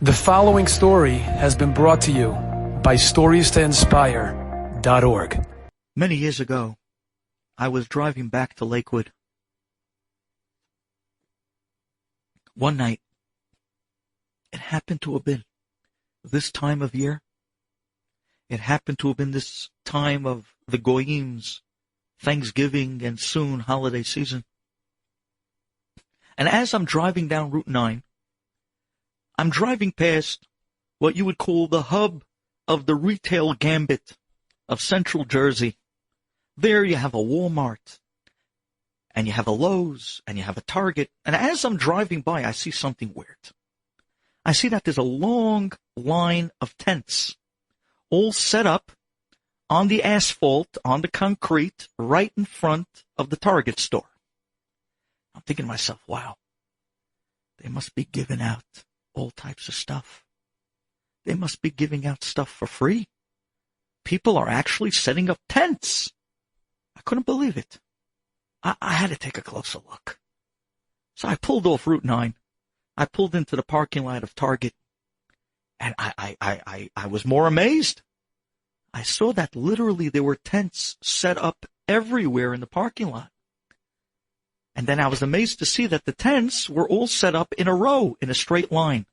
The following story has been brought to you by StoriesToInspire.org. Many years ago, I was driving back to Lakewood. One night, it happened to have been this time of year. It happened to have been this time of the Goyim's Thanksgiving and soon holiday season. And as I'm driving down Route 9, I'm driving past what you would call the hub of the retail gambit of Central Jersey. There you have a Walmart, and you have a Lowe's, and you have a Target. And as I'm driving by, I see something weird. I see that there's a long line of tents all set up on the asphalt, on the concrete, right in front of the Target store. I'm thinking to myself, wow, they must be giving out all types of stuff. They must be giving out stuff for free. People are actually setting up tents. I couldn't believe it. I had to take a closer look. So I pulled off Route 9. I pulled into the parking lot of Target. And I was more amazed. I saw that literally there were tents set up everywhere in the parking lot. And then I was amazed to see that the tents were all set up in a row, in a straight line,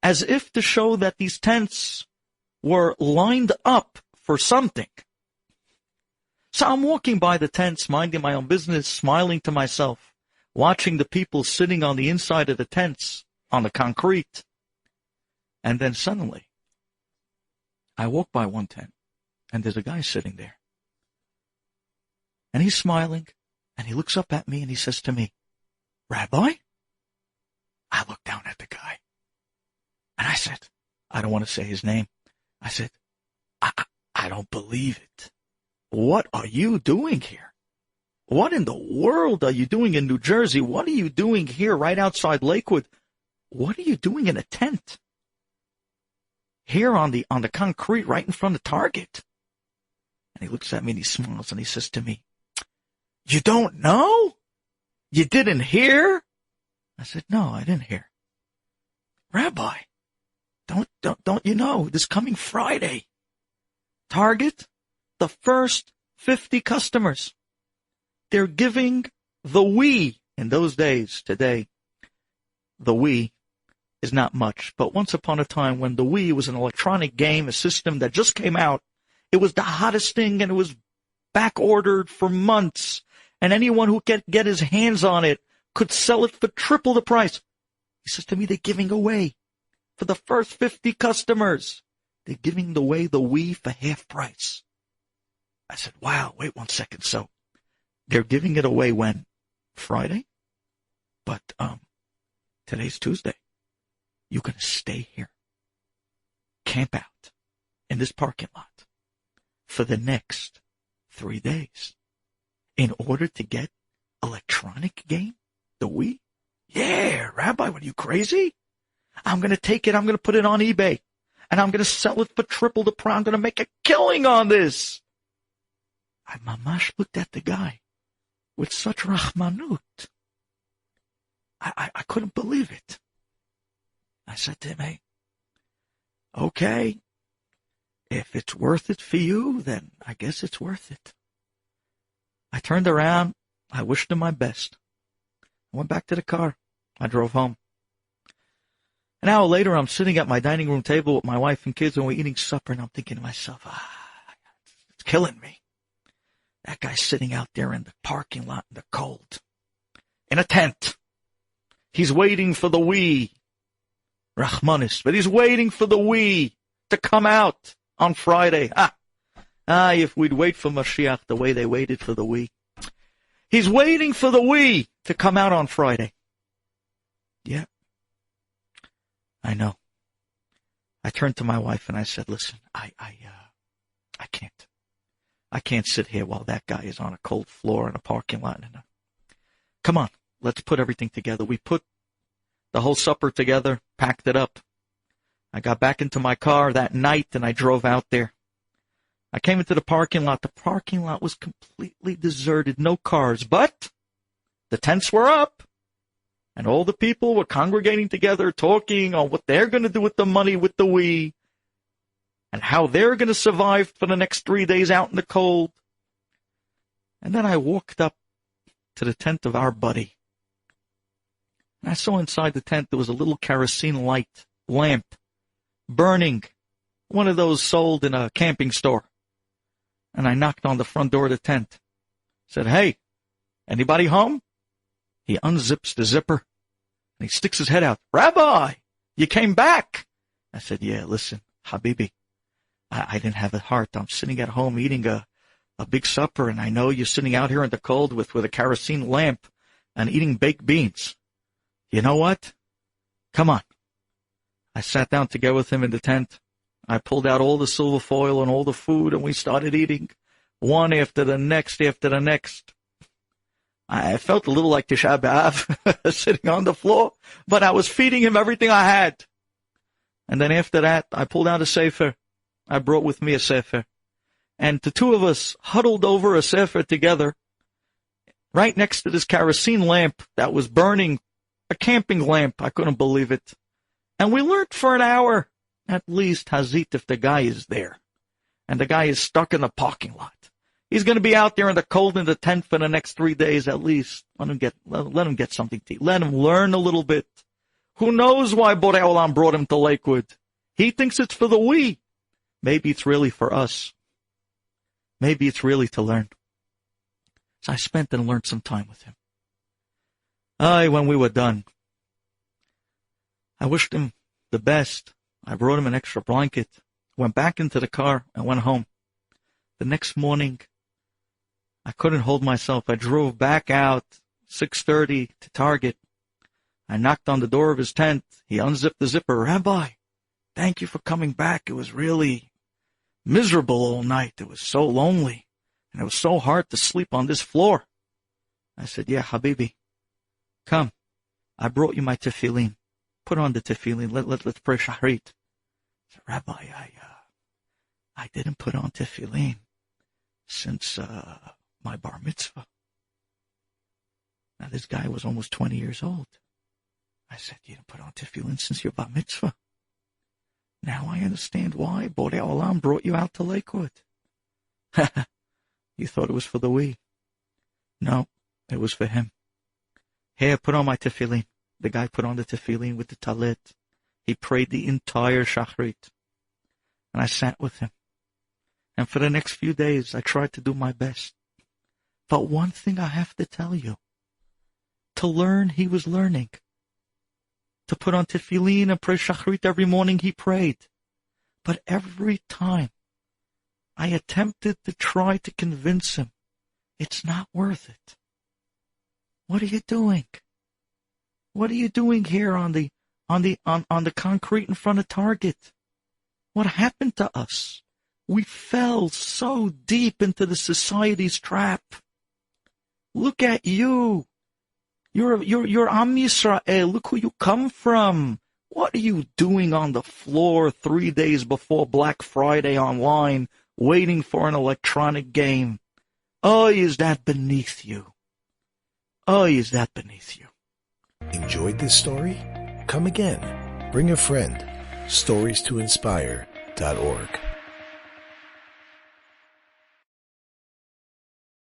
as if to show that these tents were lined up for something. So I'm walking by the tents, minding my own business, smiling to myself, watching the people sitting on the inside of the tents, on the concrete. And then suddenly, I walk by one tent, and there's a guy sitting there. And he's smiling. And he looks up at me and he says to me, "Rabbi?" I look down at the guy. And I said, I don't want to say his name. I said, I don't believe it. What are you doing here? What in the world are you doing in New Jersey? What are you doing here right outside Lakewood? What are you doing in a tent? Here on the concrete right in front of Target. And he looks at me and he smiles and he says to me, "You don't know? You didn't hear?" I said, "No, I didn't hear." "Rabbi, don't you know, this coming Friday, Target, the first 50 customers, they're giving the Wii." In those days, today, the Wii is not much. But once upon a time when the Wii was an electronic game, a system that just came out, it was the hottest thing and it was back-ordered for months. And anyone who could get his hands on it could sell it for triple the price. He says to me, they're giving away for the first 50 customers. They're giving away the Wii for half price. I said, wow, wait 1 second. So they're giving it away when? Friday? But today's Tuesday. You're going to stay here, camp out in this parking lot for the next 3 days. In order to get electronic game, the Wii? Yeah, Rabbi, what are you, crazy? I'm going to take it, I'm going to put it on eBay, and I'm going to sell it for triple the price. I'm going to make a killing on this. I mamash looked at the guy with such rahmanut. I couldn't believe it. I said to him, hey, okay, if it's worth it for you, then I guess it's worth it. I turned around. I wished him my best. I went back to the car. I drove home. An hour later, I'm sitting at my dining room table with my wife and kids, and we're eating supper, and I'm thinking to myself, it's killing me. That guy's sitting out there in the parking lot in the cold, in a tent. He's waiting for the Wii. Rahmanis, but he's waiting for the Wii to come out on Friday. If we'd wait for Mashiach the way they waited for the Wii. He's waiting for the Wii to come out on Friday. Yeah, I know. I turned to my wife and I said, listen, I can't. I can't sit here while that guy is on a cold floor in a parking lot. Come on, let's put everything together. We put the whole supper together, packed it up. I got back into my car that night and I drove out there. I came into the parking lot. The parking lot was completely deserted, no cars, but the tents were up. And all the people were congregating together, talking on what they're going to do with the money, with the we, and how they're going to survive for the next 3 days out in the cold. And then I walked up to the tent of our buddy. And I saw inside the tent there was a little kerosene light lamp burning, one of those sold in a camping store. And I knocked on the front door of the tent. Said, "Hey, anybody home?" He unzips the zipper, and he sticks his head out. "Rabbi, you came back." I said, "Yeah, listen, Habibi, I didn't have a heart. I'm sitting at home eating a big supper, and I know you're sitting out here in the cold with a kerosene lamp and eating baked beans. You know what? Come on." I sat down to go with him in the tent. I pulled out all the silver foil and all the food, and we started eating, one after the next after the next. I felt a little like Tisha B'Av, sitting on the floor, but I was feeding him everything I had. And then after that, I pulled out a sefer. I brought with me a sefer. And the two of us huddled over a sefer together, right next to this kerosene lamp that was burning, a camping lamp. I couldn't believe it. And we learned for an hour, at least, Hazit, if the guy is there. And the guy is stuck in the parking lot. He's going to be out there in the cold in the tent for the next 3 days at least. Let him get something to eat. Let him learn a little bit. Who knows why Borei Olam brought him to Lakewood? He thinks it's for the we. Maybe it's really for us. Maybe it's really to learn. So I spent and learned some time with him. When we were done, I wished him the best. I brought him an extra blanket, went back into the car, and went home. The next morning, I couldn't hold myself. I drove back out, 6:30, to Target. I knocked on the door of his tent. He unzipped the zipper. "Rabbi, thank you for coming back. It was really miserable all night. It was so lonely, and it was so hard to sleep on this floor." I said, "Yeah, Habibi, come. I brought you my tefillin. Put on the tefillin. Let's pray Shahrit." I said, "Rabbi, I didn't put on tefillin since my bar mitzvah." Now, this guy was almost 20 years old. I said, "You didn't put on tefillin since your bar mitzvah. Now I understand why Borei Olam brought you out to Lakewood." You thought it was for the we. No, it was for him. "Here, put on my tefillin." The guy put on the tefillin with the talit. He prayed the entire Shachrit. And I sat with him. And for the next few days, I tried to do my best. But one thing I have to tell you. To learn, he was learning. To put on tefillin and pray Shachrit every morning, he prayed. But every time I attempted to try to convince him, it's not worth it. What are you doing? What are you doing here on the concrete in front of Target? What happened to us? We fell so deep into the society's trap. Look at you. You're Am Yisrael. Look who you come from. What are you doing on the floor 3 days before Black Friday online, waiting for an electronic game? Oh, is that beneath you? Oh, is that beneath you? Enjoyed this story? Come again. Bring a friend. StoriesToInspire.org